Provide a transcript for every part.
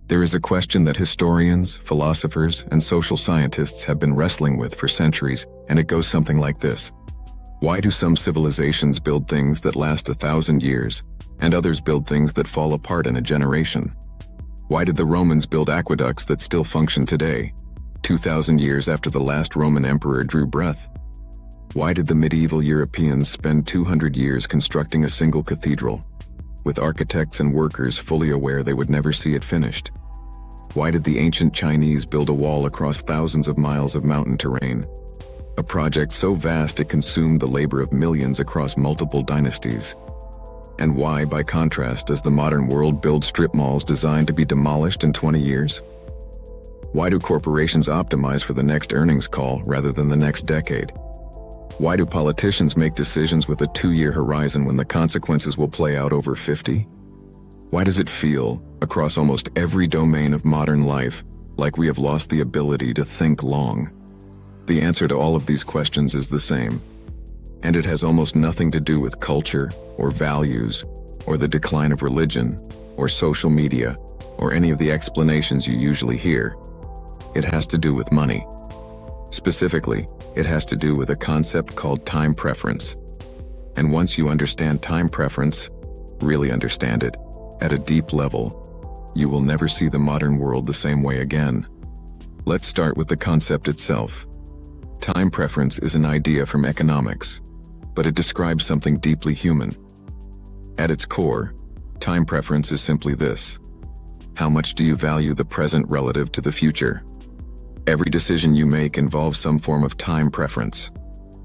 There is a question that historians, philosophers, and social scientists have been wrestling with for centuries, and it goes something like this. Why do some civilizations build things that last 1,000 years, and others build things that fall apart in a generation? Why did the Romans build aqueducts that still function today, 2,000 years after the last Roman emperor drew breath? Why did the medieval Europeans spend 200 years constructing a single cathedral, with architects and workers fully aware they would never see it finished? Why did the ancient Chinese build a wall across thousands of miles of mountain terrain, a project so vast it consumed the labor of millions across multiple dynasties? And why, by contrast, does the modern world build strip malls designed to be demolished in 20 years? Why do corporations optimize for the next earnings call rather than the next decade? Why do politicians make decisions with a 2-year horizon when the consequences will play out over 50? Why does it feel, across almost every domain of modern life, like we have lost the ability to think long? The answer to all of these questions is the same, and it has almost nothing to do with culture, or values, or the decline of religion, or social media, or any of the explanations you usually hear. It has to do with money. Specifically, it has to do with a concept called time preference. And once you understand time preference, really understand it, at a deep level, you will never see the modern world the same way again. Let's start with the concept itself. Time preference is an idea from economics, but it describes something deeply human. At its core, time preference is simply this: how much do you value the present relative to the future? Every decision you make involves some form of time preference.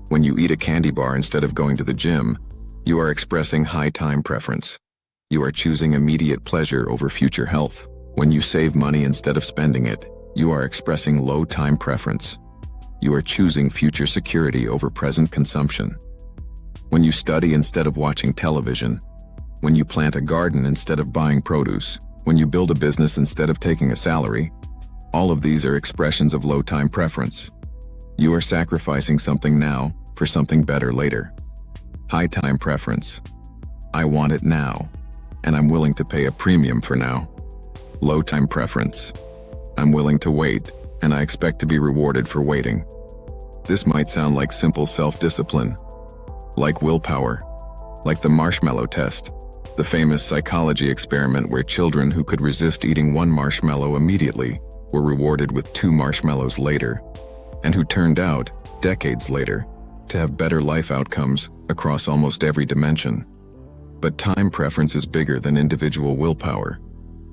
When you eat a candy bar instead of going to the gym, you are expressing high time preference. You are choosing immediate pleasure over future health. When you save money instead of spending it, you are expressing low time preference. You are choosing future security over present consumption. When you study instead of watching television, when you plant a garden instead of buying produce, when you build a business instead of taking a salary, all of these are expressions of low time preference. You are sacrificing something now for something better later. High time preference: I want it now, and I'm willing to pay a premium for now. Low time preference: I'm willing to wait, and I expect to be rewarded for waiting. This might sound like simple self-discipline, like willpower, like the marshmallow test, the famous psychology experiment where children who could resist eating one marshmallow immediately were rewarded with 2 marshmallows later, and who turned out, decades later, to have better life outcomes across almost every dimension. But time preference is bigger than individual willpower.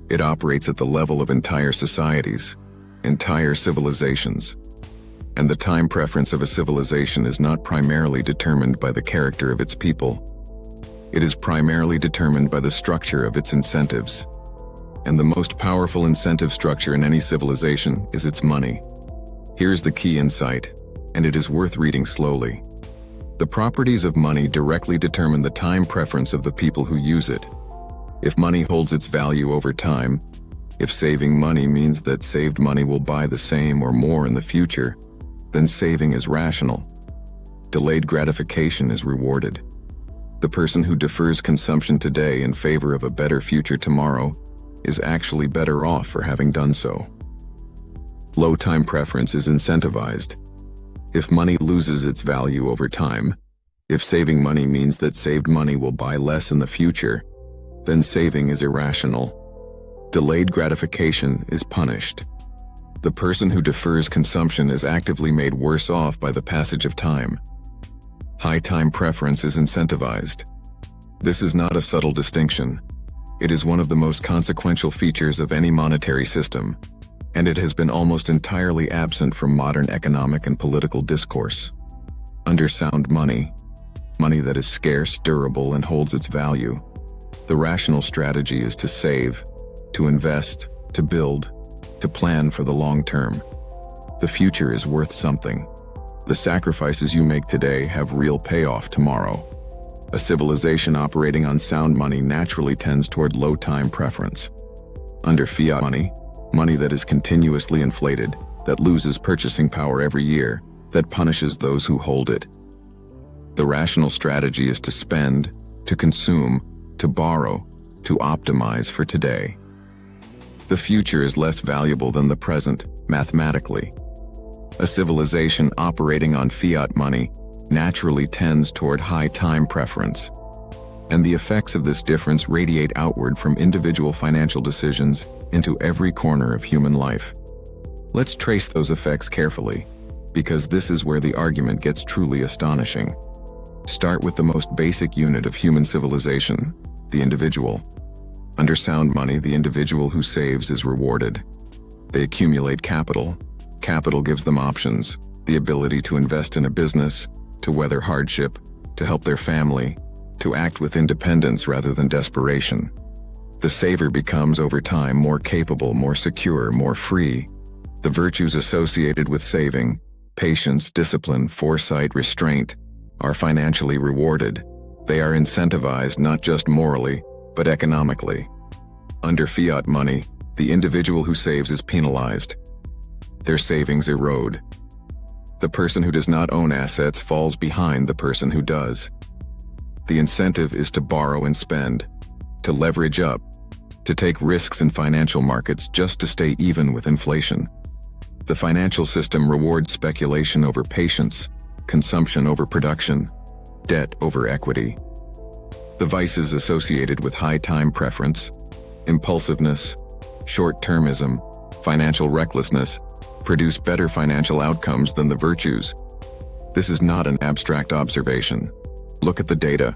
It operates at the level of entire societies, entire civilizations. And the time preference of a civilization is not primarily determined by the character of its people. It is primarily determined by the structure of its incentives. And the most powerful incentive structure in any civilization is its money. Here's the key insight, and it is worth reading slowly. The properties of money directly determine the time preference of the people who use it. If money holds its value over time, if saving money means that saved money will buy the same or more in the future, then saving is rational. Delayed gratification is rewarded. The person who defers consumption today in favor of a better future tomorrow is actually better off for having done so. Low time preference is incentivized. If money loses its value over time, if saving money means that saved money will buy less in the future, then saving is irrational. Delayed gratification is punished. The person who defers consumption is actively made worse off by the passage of time. High time preference is incentivized. This is not a subtle distinction. It is one of the most consequential features of any monetary system, and it has been almost entirely absent from modern economic and political discourse. Under sound money, money that is scarce, durable, and holds its value, the rational strategy is to save, to invest, to build, to plan for the long term. The future is worth something. The sacrifices you make today have real payoff tomorrow. A civilization operating on sound money naturally tends toward low time preference. Under fiat money, money that is continuously inflated, that loses purchasing power every year, that punishes those who hold it. The rational strategy is to spend, to consume, to borrow, to optimize for today. The future is less valuable than the present, mathematically. A civilization operating on fiat money naturally tends toward high time preference. And the effects of this difference radiate outward from individual financial decisions into every corner of human life. Let's trace those effects carefully, because this is where the argument gets truly astonishing. Start with the most basic unit of human civilization, the individual. Under sound money, the individual who saves is rewarded. They accumulate capital. Capital gives them options, the ability to invest in a business, to weather hardship, to help their family, to act with independence rather than desperation. The saver becomes, over time, more capable, more secure, more free. The virtues associated with saving, patience, discipline, foresight, restraint, are financially rewarded. They are incentivized not just morally, but economically. Under fiat money, the individual who saves is penalized. Their savings erode. The person who does not own assets falls behind the person who does. The incentive is to borrow and spend, to leverage up, to take risks in financial markets just to stay even with inflation. The financial system rewards speculation over patience, consumption over production, debt over equity. The vices associated with high time preference, impulsiveness, short-termism, financial recklessness, produce better financial outcomes than the virtues. This is not an abstract observation. Look at the data.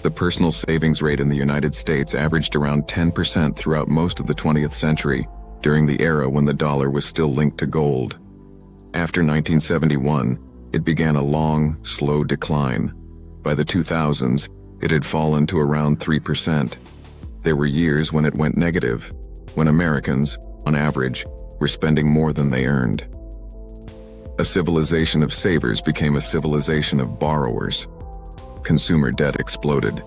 The personal savings rate in the United States averaged around 10% throughout most of the 20th century, during the era when the dollar was still linked to gold. After 1971, it began a long, slow decline. By the 2000s, it had fallen to around 3%. There were years when it went negative, when Americans, on average, were spending more than they earned. A civilization of savers became a civilization of borrowers. Consumer debt exploded.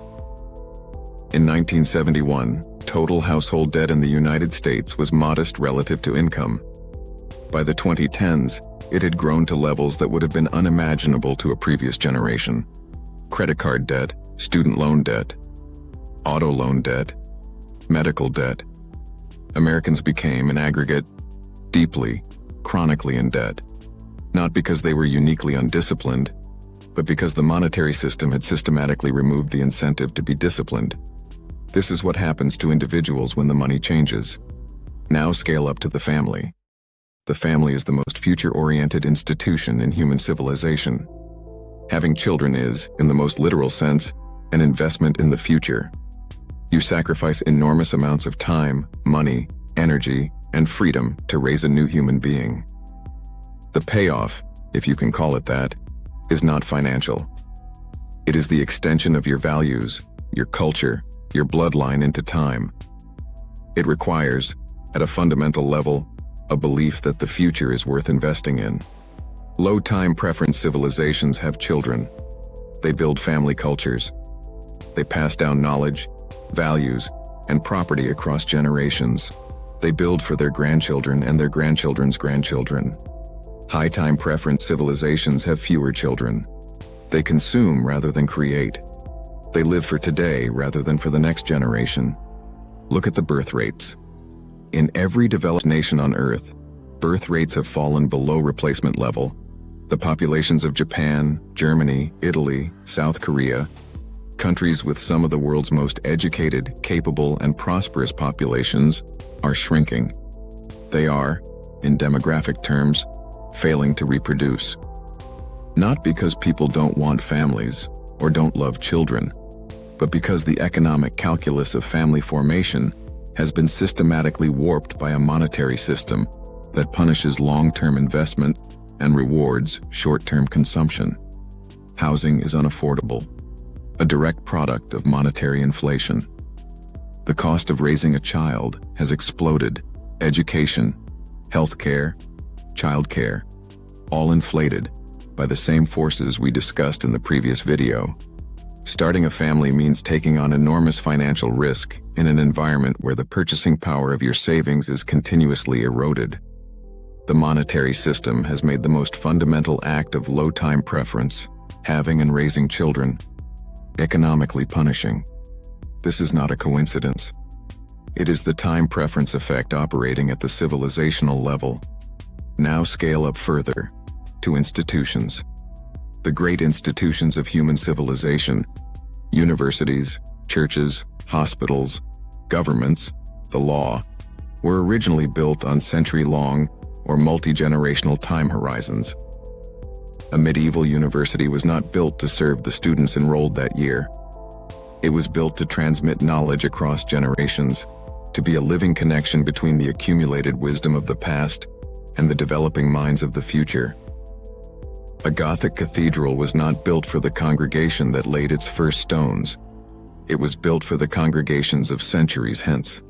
In 1971, total household debt in the United States was modest relative to income. By the 2010s, it had grown to levels that would have been unimaginable to a previous generation. Credit card debt, student loan debt, auto loan debt, medical debt. Americans became, in aggregate, deeply, chronically in debt. Not because they were uniquely undisciplined, but because the monetary system had systematically removed the incentive to be disciplined. This is what happens to individuals when the money changes. Now scale up to the family. The family is the most future-oriented institution in human civilization. Having children is, in the most literal sense, an investment in the future. You sacrifice enormous amounts of time, money, energy, and freedom to raise a new human being. The payoff, if you can call it that, is not financial. It is the extension of your values, your culture, your bloodline into time. It requires, at a fundamental level, a belief that the future is worth investing in. Low time preference civilizations have children. They build family cultures. They pass down knowledge, values, and property across generations. They build for their grandchildren and their grandchildren's grandchildren. High time preference civilizations have fewer children. They consume rather than create. They live for today rather than for the next generation. Look at the birth rates. In every developed nation on Earth, birth rates have fallen below replacement level. The populations of Japan, Germany, Italy, South Korea, countries with some of the world's most educated, capable, and prosperous populations, are shrinking. They are, in demographic terms, failing to reproduce. Not because people don't want families or don't love children, but because the economic calculus of family formation has been systematically warped by a monetary system that punishes long-term investment and rewards short-term consumption. Housing is unaffordable, a direct product of monetary inflation. The cost of raising a child has exploded. Education, healthcare, childcare, all inflated by the same forces we discussed in the previous video. Starting a family means taking on enormous financial risk in an environment where the purchasing power of your savings is continuously eroded. The monetary system has made the most fundamental act of low time preference, having and raising children, economically punishing. This is not a coincidence. It is the time preference effect operating at the civilizational level. Now scale up further, to institutions. The great institutions of human civilization, universities, churches, hospitals, governments, the law, were originally built on century-long or multi-generational time horizons. A medieval university was not built to serve the students enrolled that year. It was built to transmit knowledge across generations, to be a living connection between the accumulated wisdom of the past and the developing minds of the future. A Gothic cathedral was not built for the congregation that laid its first stones. It was built for the congregations of centuries hence.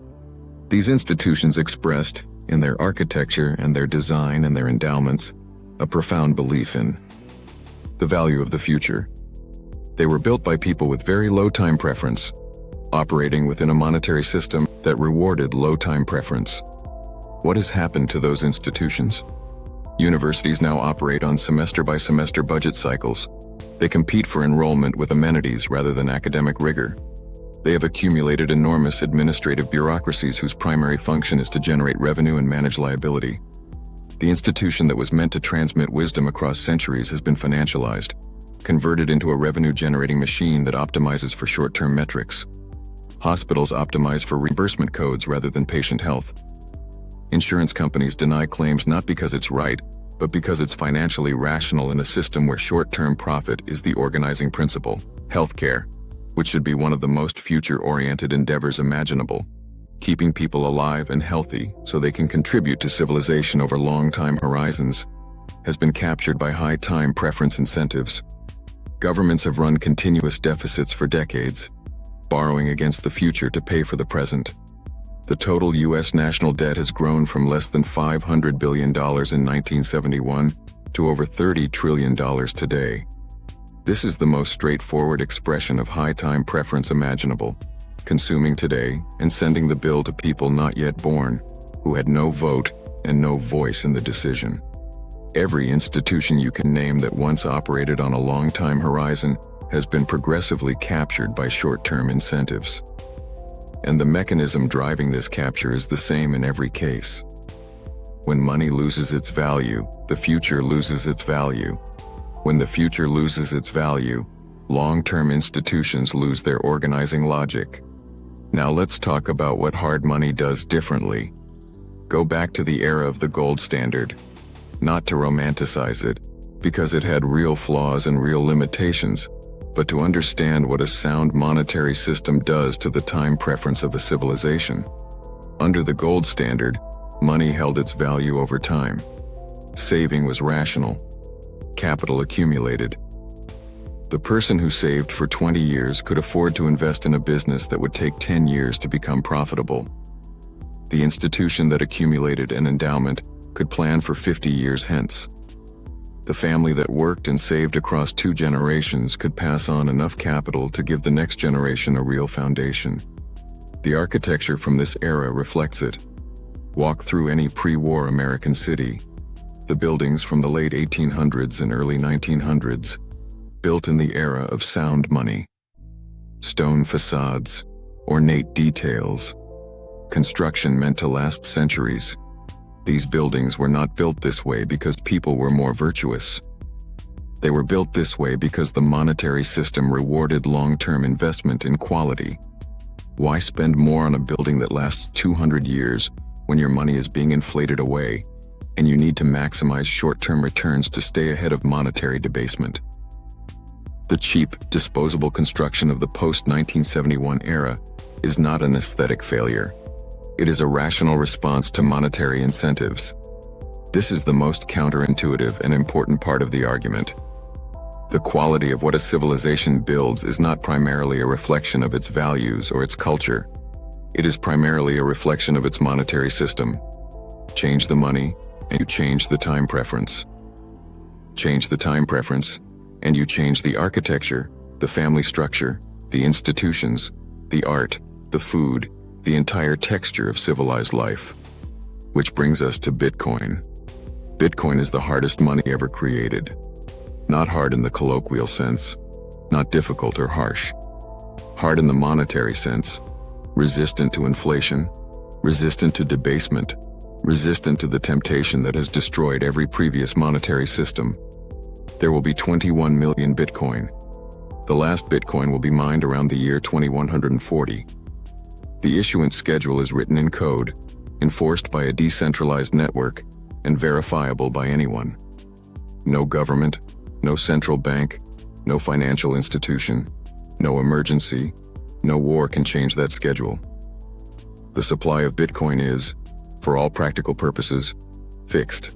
These institutions expressed, in their architecture and their design and their endowments, a profound belief in the value of the future. They were built by people with very low time preference, operating within a monetary system that rewarded low time preference. What has happened to those institutions? Universities now operate on semester-by-semester budget cycles. They compete for enrollment with amenities rather than academic rigor. They have accumulated enormous administrative bureaucracies whose primary function is to generate revenue and manage liability. The institution that was meant to transmit wisdom across centuries has been financialized, converted into a revenue-generating machine that optimizes for short-term metrics. Hospitals optimize for reimbursement codes rather than patient health. Insurance companies deny claims not because it's right, but because it's financially rational in a system where short-term profit is the organizing principle. Healthcare, which should be one of the most future-oriented endeavors imaginable, keeping people alive and healthy so they can contribute to civilization over long time horizons, has been captured by high time preference incentives. Governments have run continuous deficits for decades, borrowing against the future to pay for the present. The total U.S. national debt has grown from less than $500 billion in 1971 to over $30 trillion today. This is the most straightforward expression of high time preference imaginable, consuming today and sending the bill to people not yet born, who had no vote and no voice in the decision. Every institution you can name that once operated on a long time horizon has been progressively captured by short-term incentives. And the mechanism driving this capture is the same in every case. When money loses its value, the future loses its value. When the future loses its value, long-term institutions lose their organizing logic. Now let's talk about what hard money does differently. Go back to the era of the gold standard. Not to romanticize it, because it had real flaws and real limitations, but to understand what a sound monetary system does to the time preference of a civilization. Under the gold standard, money held its value over time. Saving was rational. Capital accumulated. The person who saved for 20 years could afford to invest in a business that would take 10 years to become profitable. The institution that accumulated an endowment could plan for 50 years hence. The family that worked and saved across 2 generations could pass on enough capital to give the next generation a real foundation. The architecture from this era reflects it. Walk through any pre-war American city. The buildings from the late 1800s and early 1900s, built in the era of sound money. Stone facades, ornate details. Construction meant to last centuries. These buildings were not built this way because people were more virtuous. They were built this way because the monetary system rewarded long-term investment in quality. Why spend more on a building that lasts 200 years when your money is being inflated away and you need to maximize short-term returns to stay ahead of monetary debasement? The cheap, disposable construction of the post-1971 era is not an aesthetic failure. It is a rational response to monetary incentives. This is the most counterintuitive and important part of the argument. The quality of what a civilization builds is not primarily a reflection of its values or its culture. It is primarily a reflection of its monetary system. Change the money, and you change the time preference. Change the time preference, and you change the architecture, the family structure, the institutions, the art, the food, the entire texture of civilized life. Which brings us to Bitcoin. Bitcoin is the hardest money ever created. Not hard in the colloquial sense, not difficult or harsh. Hard in the monetary sense, resistant to inflation, resistant to debasement, resistant to the temptation that has destroyed every previous monetary system. There will be 21 million Bitcoin. The last Bitcoin will be mined around the year 2140. The issuance schedule is written in code, enforced by a decentralized network, and verifiable by anyone. No government, no central bank, no financial institution, no emergency, no war can change that schedule. The supply of Bitcoin is, for all practical purposes, fixed.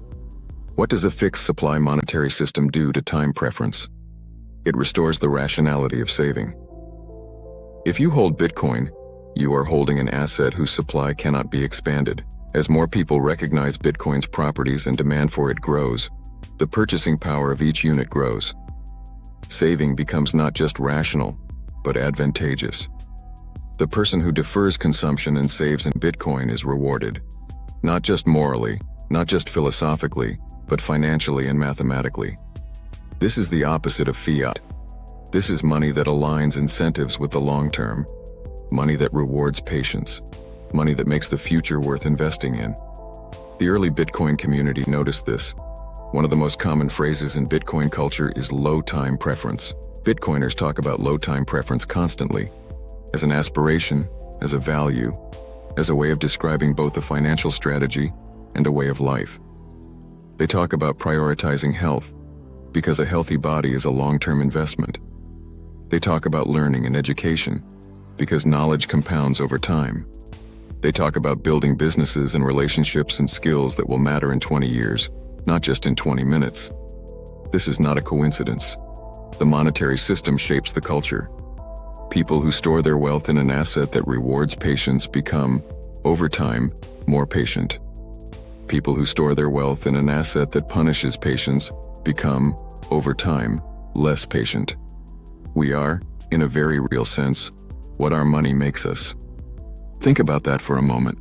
What does a fixed supply monetary system do to time preference? It restores the rationality of saving. If you hold Bitcoin, you are holding an asset whose supply cannot be expanded. As more people recognize Bitcoin's properties and demand for it grows, the purchasing power of each unit grows. Saving becomes not just rational, but advantageous. The person who defers consumption and saves in Bitcoin is rewarded. Not just morally, not just philosophically, but financially and mathematically. This is the opposite of fiat. This is money that aligns incentives with the long term, money that rewards patience, money that makes the future worth investing in. The early Bitcoin community noticed this. One of the most common phrases in Bitcoin culture is low time preference. Bitcoiners talk about low time preference constantly, as an aspiration, as a value, as a way of describing both a financial strategy and a way of life. They talk about prioritizing health, because a healthy body is a long-term investment. They talk about learning and education, because knowledge compounds over time. They talk about building businesses and relationships and skills that will matter in 20 years, not just in 20 minutes. This is not a coincidence. The monetary system shapes the culture. People who store their wealth in an asset that rewards patience become, over time, more patient. People who store their wealth in an asset that punishes patience become, over time, less patient. We are, in a very real sense, what our money makes us. Think about that for a moment.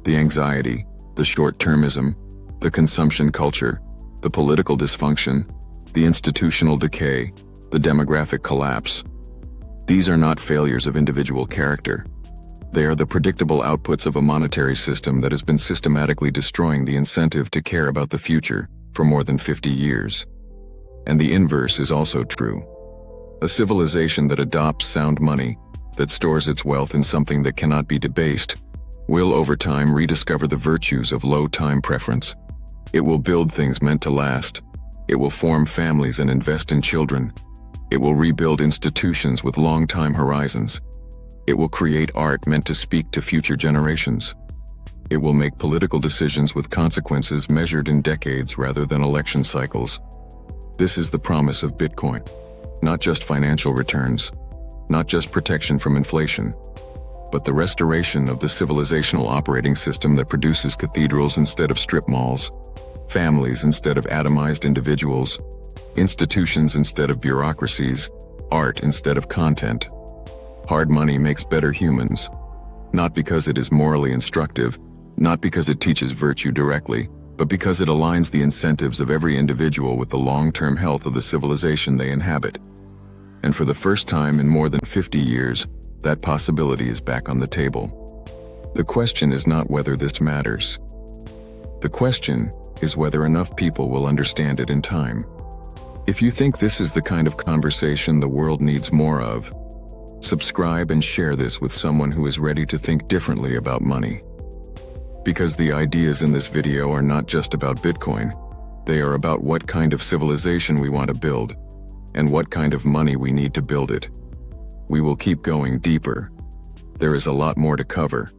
The anxiety, the short-termism, the consumption culture, the political dysfunction, the institutional decay, the demographic collapse. These are not failures of individual character. They are the predictable outputs of a monetary system that has been systematically destroying the incentive to care about the future for more than 50 years. And the inverse is also true. A civilization that adopts sound money, that stores its wealth in something that cannot be debased, will over time rediscover the virtues of low time preference. It will build things meant to last. It will form families and invest in children. It will rebuild institutions with long-time horizons. It will create art meant to speak to future generations. It will make political decisions with consequences measured in decades rather than election cycles. This is the promise of Bitcoin. Not just financial returns, not just protection from inflation, but the restoration of the civilizational operating system that produces cathedrals instead of strip malls, families instead of atomized individuals, institutions instead of bureaucracies, art instead of content. Hard money makes better humans, not because it is morally instructive, not because it teaches virtue directly, but because it aligns the incentives of every individual with the long-term health of the civilization they inhabit. And for the first time in more than 50 years, that possibility is back on the table. The question is not whether this matters. The question is whether enough people will understand it in time. If you think this is the kind of conversation the world needs more of, subscribe and share this with someone who is ready to think differently about money. Because the ideas in this video are not just about Bitcoin, they are about what kind of civilization we want to build, and what kind of money we need to build it. We will keep going deeper. There is a lot more to cover.